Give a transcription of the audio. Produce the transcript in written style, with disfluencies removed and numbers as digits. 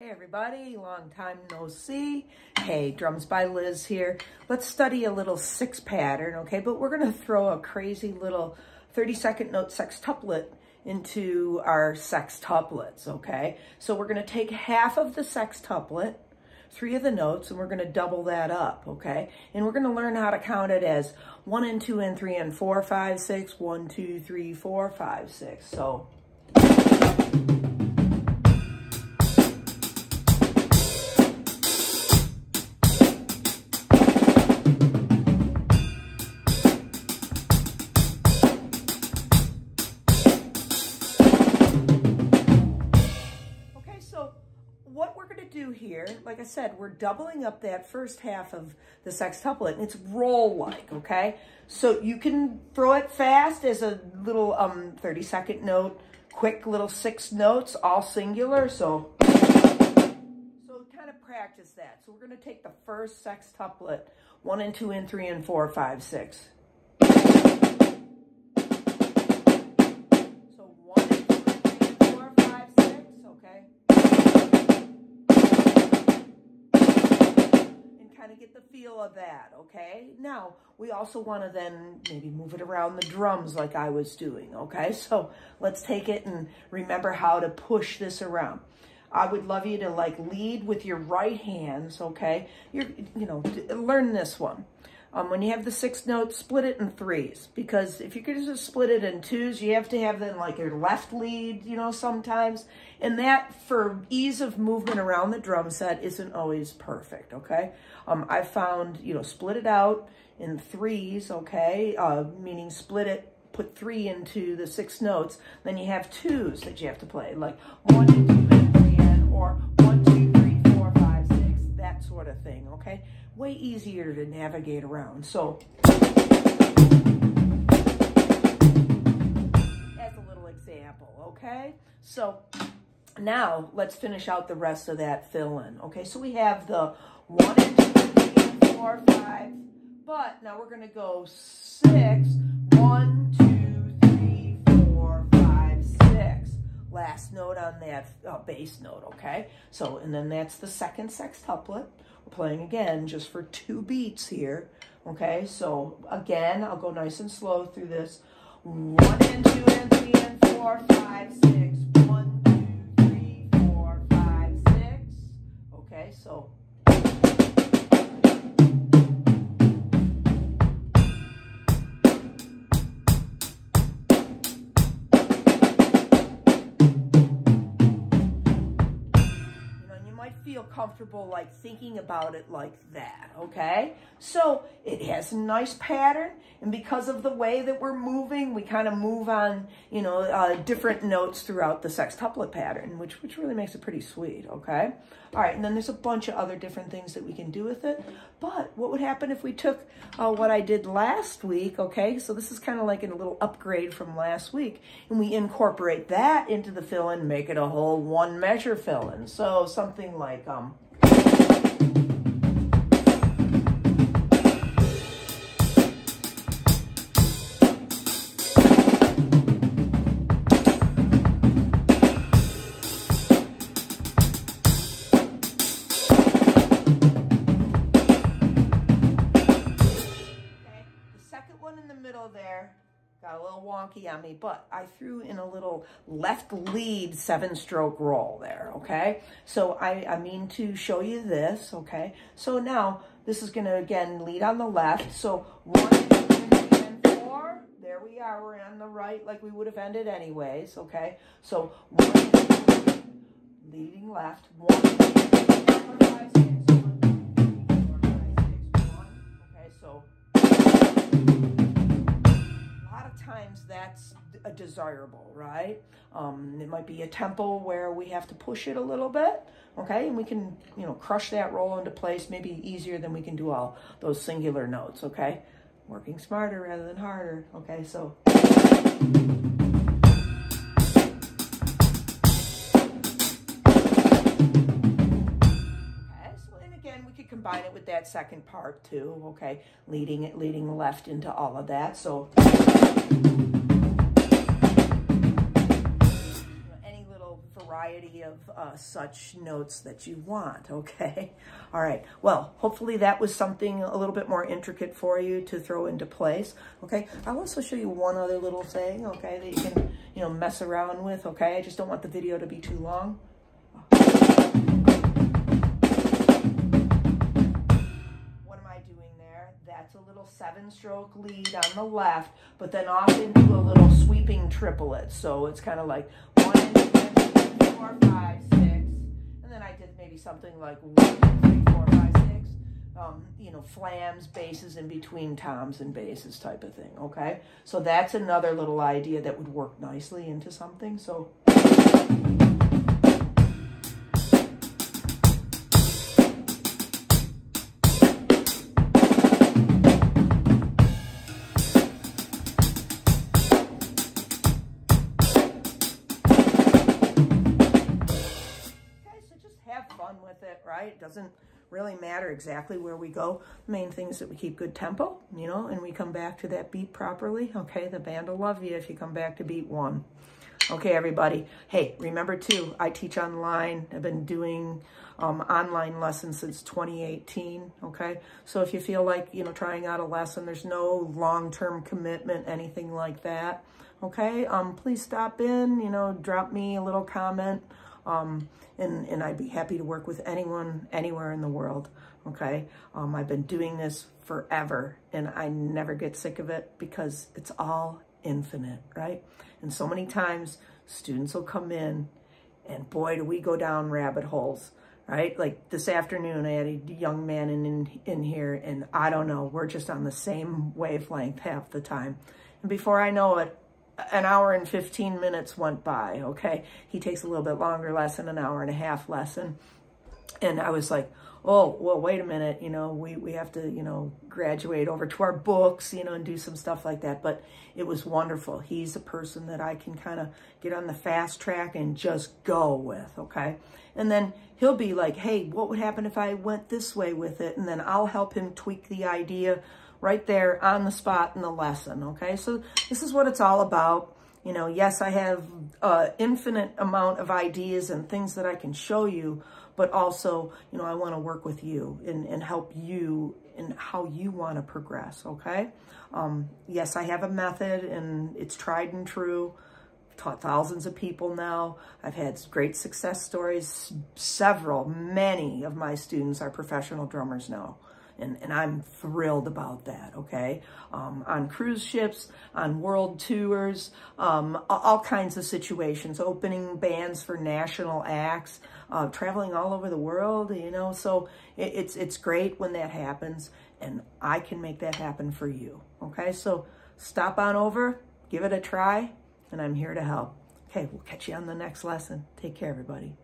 Hey everybody, long time no see. Hey, Drums by Liz here. Let's study a little six pattern, okay? But we're gonna throw a crazy little 30-second note sextuplet into our sextuplets, okay? So we're gonna take half of the sextuplet, 3 of the notes, and we're gonna double that up, okay? And we're gonna learn how to count it as 1 and 2 and 3 and 4, 5, 6, 1, 2, 3, 4, 5, 6. So what we're going to do here, like I said, we're doubling up that first half of the sextuplet, and it's roll-like, okay? So you can throw it fast as a little 30-second note, quick little 6 notes, all singular, so kind of practice that. So we're going to take the first sextuplet, 1 and 2 and 3 and 4, 5, 6. So 1 and 2 and 3 and 4, 5, 6, okay? Kind of get the feel of that, okay? Now, we also want to then maybe move it around the drums like I was doing, okay? So let's take it and remember how to push this around. I would love you to like lead with your right hands, okay? Learn this one. When you have the 6 notes, split it in 3s, because if you could just split it in 2s, you have to have then like your left lead, sometimes. And that, for ease of movement around the drum set, isn't always perfect, okay? I found, split it out in 3s, okay? Meaning split it, put 3 into the 6 notes, then you have 2s that you have to play, like 1 and 2 and 3 and, or 1, 2, 3, 4, 5, 6, that sort of thing, okay? Way easier to navigate around. So, as a little example, okay? So, now let's finish out the rest of that fill-in, okay? So we have the 1 and 2 and 3 and 4, 5, but now we're gonna go 6, 1, 2, 3, 4, 5, 6. Last note on that bass note, okay? So, and then that's the second sextuplet. We're playing again just for 2 beats here, okay? So again, I'll go nice and slow through this. 1 and 2 and 3 and 4, 5, 6. 1, 2, 3, 4, 5, 6. Okay, so feel comfortable like thinking about it like that, okay? So it has a nice pattern, and because of the way that we're moving, we kind of move on, different notes throughout the sextuplet pattern, which really makes it pretty sweet, okay? All right, and then there's a bunch of other different things that we can do with it, but what would happen if we took what I did last week, okay? So this is kind of like a little upgrade from last week, and we incorporate that into the fill-in, make it a whole 1 measure fill-in. So something like there got a little wonky on me, but I threw in a little left lead 7-stroke roll there, okay? So I mean to show you this, okay? So now this is gonna again lead on the left. So 1, 2, 3, and 4. There we are. We're on the right like we would have ended anyways, okay? So 1, 2, leading left. 1, 2, 3, 4, 5, 6. 1, 2, 3, 4, 5, 6. 1. Okay, so times that's desirable, right? It might be a tempo where we have to push it a little bit, okay? And we can, crush that roll into place maybe easier than we can do all those singular notes, okay? Working smarter rather than harder, okay? So combine it with that second part too, okay? Leading left into all of that. So any little variety of such notes that you want, okay? All right, well, hopefully that was something a little bit more intricate for you to throw into place, okay? I'll also show you one other little thing, okay, that you can, you know, mess around with, okay? I just don't want the video to be too long. What am I doing there? That's a little 7-stroke lead on the left, but then off into a little sweeping triplet. So it's kind of like 1, 2, 3, 4, 5, 6, and then I did maybe something like 1, 2, 3, 4, 5, 6. You know, flams, basses in between toms and basses type of thing, okay? So that's another little idea that would work nicely into something. So with it, right? It doesn't really matter exactly where we go. The main thing is that we keep good tempo, you know, and we come back to that beat properly. Okay, the band will love you if you come back to beat 1. Okay, everybody. Hey, remember too, I teach online. I've been doing online lessons since 2018, okay? So if you feel like, you know, trying out a lesson, there's no long-term commitment, anything like that, okay? Please stop in, you know, drop me a little comment. And I'd be happy to work with anyone, anywhere in the world, okay? I've been doing this forever, and I never get sick of it because it's all infinite, right? And so many times, students will come in, and boy, do we go down rabbit holes, right? Like this afternoon, I had a young man in here, and I don't know, we're just on the same wavelength half the time. And before I know it, an hour and 15 minutes went by, okay? He takes a little bit longer lesson, an hour and a half lesson. And I was like, oh, well, wait a minute, you know, we have to, you know, graduate over to our books, you know, and do some stuff like that. But it was wonderful. He's a person that I can kind of get on the fast track and just go with, okay? And then he'll be like, hey, what would happen if I went this way with it? And then I'll help him tweak the idea right there on the spot in the lesson, okay? So this is what it's all about. You know, yes, I have an infinite amount of ideas and things that I can show you, but also, you know, I want to work with you and help you in how you want to progress, okay? Yes, I have a method, and it's tried and true. I've taught thousands of people now. I've had great success stories. Many of my students are professional drummers now. And I'm thrilled about that, okay? On cruise ships, on world tours, all kinds of situations, opening bands for national acts, traveling all over the world, you know? So it's great when that happens, and I can make that happen for you, okay? So stop on over, give it a try, and I'm here to help. Okay, we'll catch you on the next lesson. Take care, everybody.